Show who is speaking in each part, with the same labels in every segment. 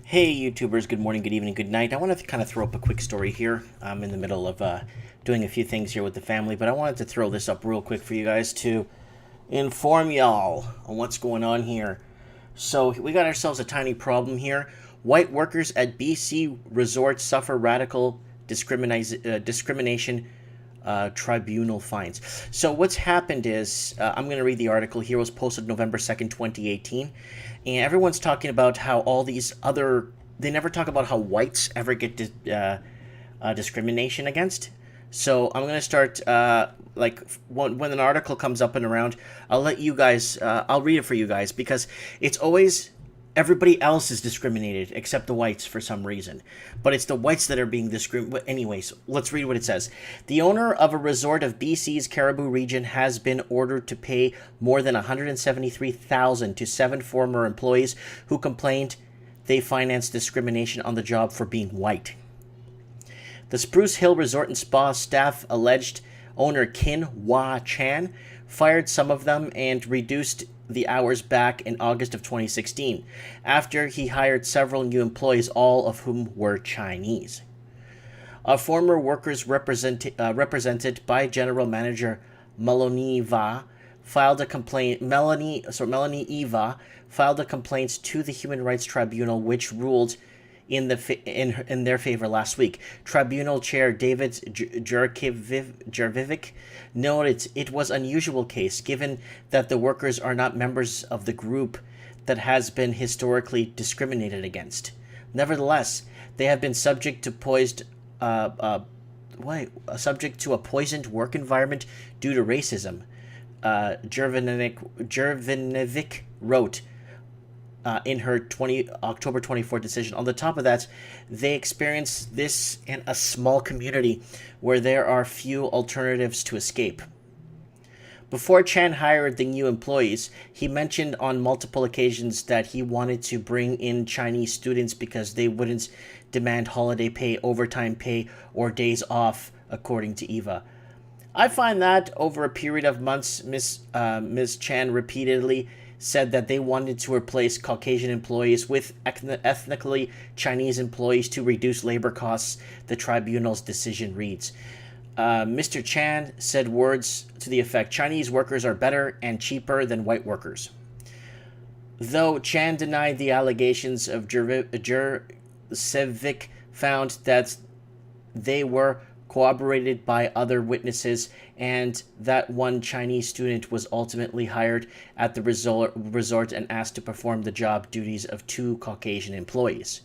Speaker 1: Hey YouTubers, good morning, good evening, good night. I wanted to kind of throw up a quick story here. I'm in the middle of doing a few things here with the family, but I wanted to throw this up real quick for you guys to inform y'all on what's going on here. So we got ourselves a tiny problem here. White workers at BC resort suffer radical discrimination tribunal fines. So what's happened is, I'm going to read the article here. It was posted November 2nd, 2018. And everyone's talking about how all these other... They never talk about how whites ever get discrimination against. So I'm going to start, when an article comes up and around, I'll let you guys... I'll read it for you guys, because it's always... Everybody else is discriminated except the whites for some reason. But it's the whites that are being discriminated. Anyways, let's read what it says. The owner of a resort of BC's Cariboo region has been ordered to pay more than $173,000 to 7 former employees who complained they financed discrimination on the job for being white. The Spruce Hill Resort and Spa staff alleged owner Kin Hwa Chan fired some of them and reduced the hours back in August of 2016, after he hired several new employees, all of whom were Chinese. Former workers represented by General Manager Melanie Eva filed a complaint. Melanie Eva filed a complaint to the Human Rights Tribunal, which ruled in their favor last week. Tribunal Chair David Jervivic noted it was an unusual case, given that the workers are not members of the group that has been historically discriminated against. Nevertheless, they have been subject to a poisoned work environment due to racism. Jervinevic wrote in her October 24 decision. On the top of that, they experience this in a small community where there are few alternatives to escape. Before Chan hired the new employees, he mentioned on multiple occasions that he wanted to bring in Chinese students because they wouldn't demand holiday pay, overtime pay, or days off, according to Eva. I find that over a period of months, Ms. Chan repeatedly said that they wanted to replace Caucasian employees with ethnically Chinese employees to reduce labor costs, the tribunal's decision reads. Mr. Chan said words to the effect, Chinese workers are better and cheaper than white workers. Though Chan denied the allegations of Jersevic, found that they were corroborated by other witnesses, and that one Chinese student was ultimately hired at the resort and asked to perform the job duties of 2 Caucasian employees.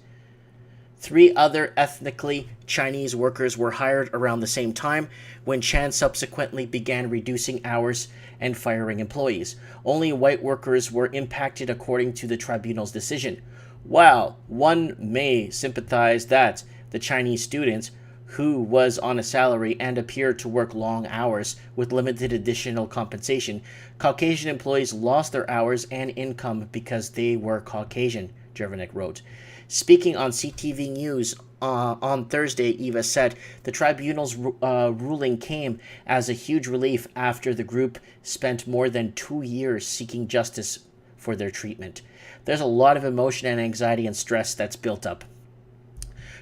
Speaker 1: 3 other ethnically Chinese workers were hired around the same time, when Chan subsequently began reducing hours and firing employees. Only white workers were impacted according to the tribunal's decision. While one may sympathize that the Chinese students, who was on a salary and appeared to work long hours with limited additional compensation, Caucasian employees lost their hours and income because they were Caucasian, Jervanek wrote. Speaking on CTV News on Thursday, Eva said the tribunal's ruling came as a huge relief after the group spent more than 2 years seeking justice for their treatment. There's a lot of emotion and anxiety and stress that's built up.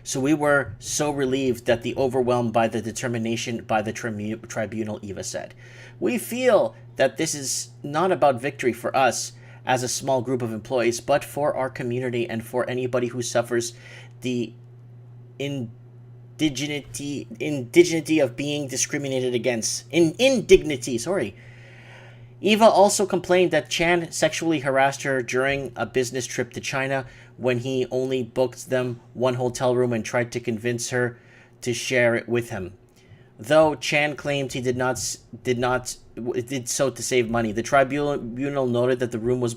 Speaker 1: So we were so relieved that the overwhelmed by the determination by the tribunal, Eva said. We feel that this is not about victory for us as a small group of employees, but for our community and for anybody who suffers the indignity of being discriminated against. Indignity. Eva also complained that Chan sexually harassed her during a business trip to China when he only booked them one hotel room and tried to convince her to share it with him. Though Chan claimed he did so to save money, the tribunal noted that the room was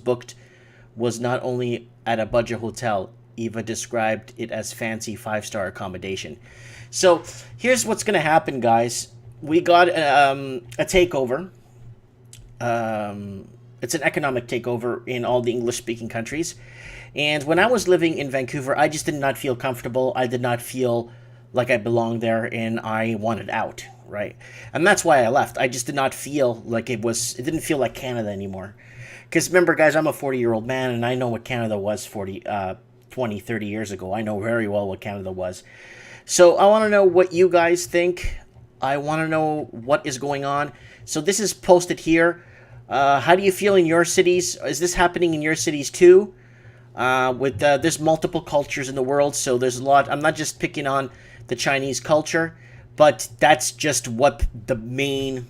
Speaker 1: not only at a budget hotel. Eva described it as fancy 5-star accommodation. So here's what's going to happen, guys. We got a takeover. It's an economic takeover in all the English-speaking countries. And when I was living in Vancouver, I just did not feel comfortable. I did not feel like I belonged there, and I wanted out, right? And that's why I left. I just did not feel like it didn't feel like Canada anymore. Because remember, guys, I'm a 40-year-old man, and I know what Canada was 20, 30 years ago. I know very well what Canada was. So I want to know what you guys think. I want to know what is going on. So this is posted here. How do you feel in your cities? Is this happening in your cities too? There's multiple cultures in the world, so there's a lot. I'm not just picking on the Chinese culture, but that's just what the main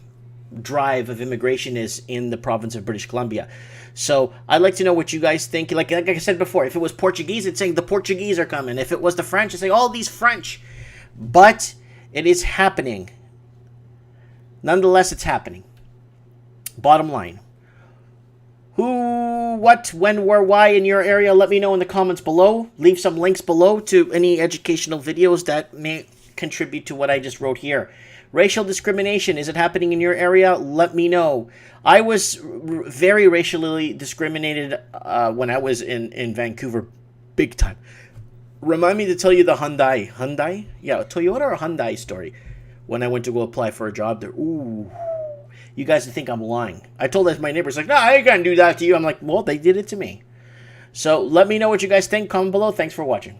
Speaker 1: drive of immigration is in the province of British Columbia. So I'd like to know what you guys think. Like I said before, if it was Portuguese, it's saying the Portuguese are coming. If it was the French, it's saying all these French. But it is happening. Nonetheless, it's happening. Bottom line. Who, what, when, where, why in your area? Let me know in the comments below. Leave some links below to any educational videos that may contribute to what I just wrote here. Racial discrimination, is it happening in your area? Let me know. I was very racially discriminated when I was in Vancouver, big time. Remind me to tell you the Hyundai? Yeah, Toyota or Hyundai story. When I went to go apply for a job there. Ooh. You guys think I'm lying. I told that my neighbors, like, no, I ain't gonna do that to you. I'm like, well, they did it to me. So let me know what you guys think. Comment below. Thanks for watching.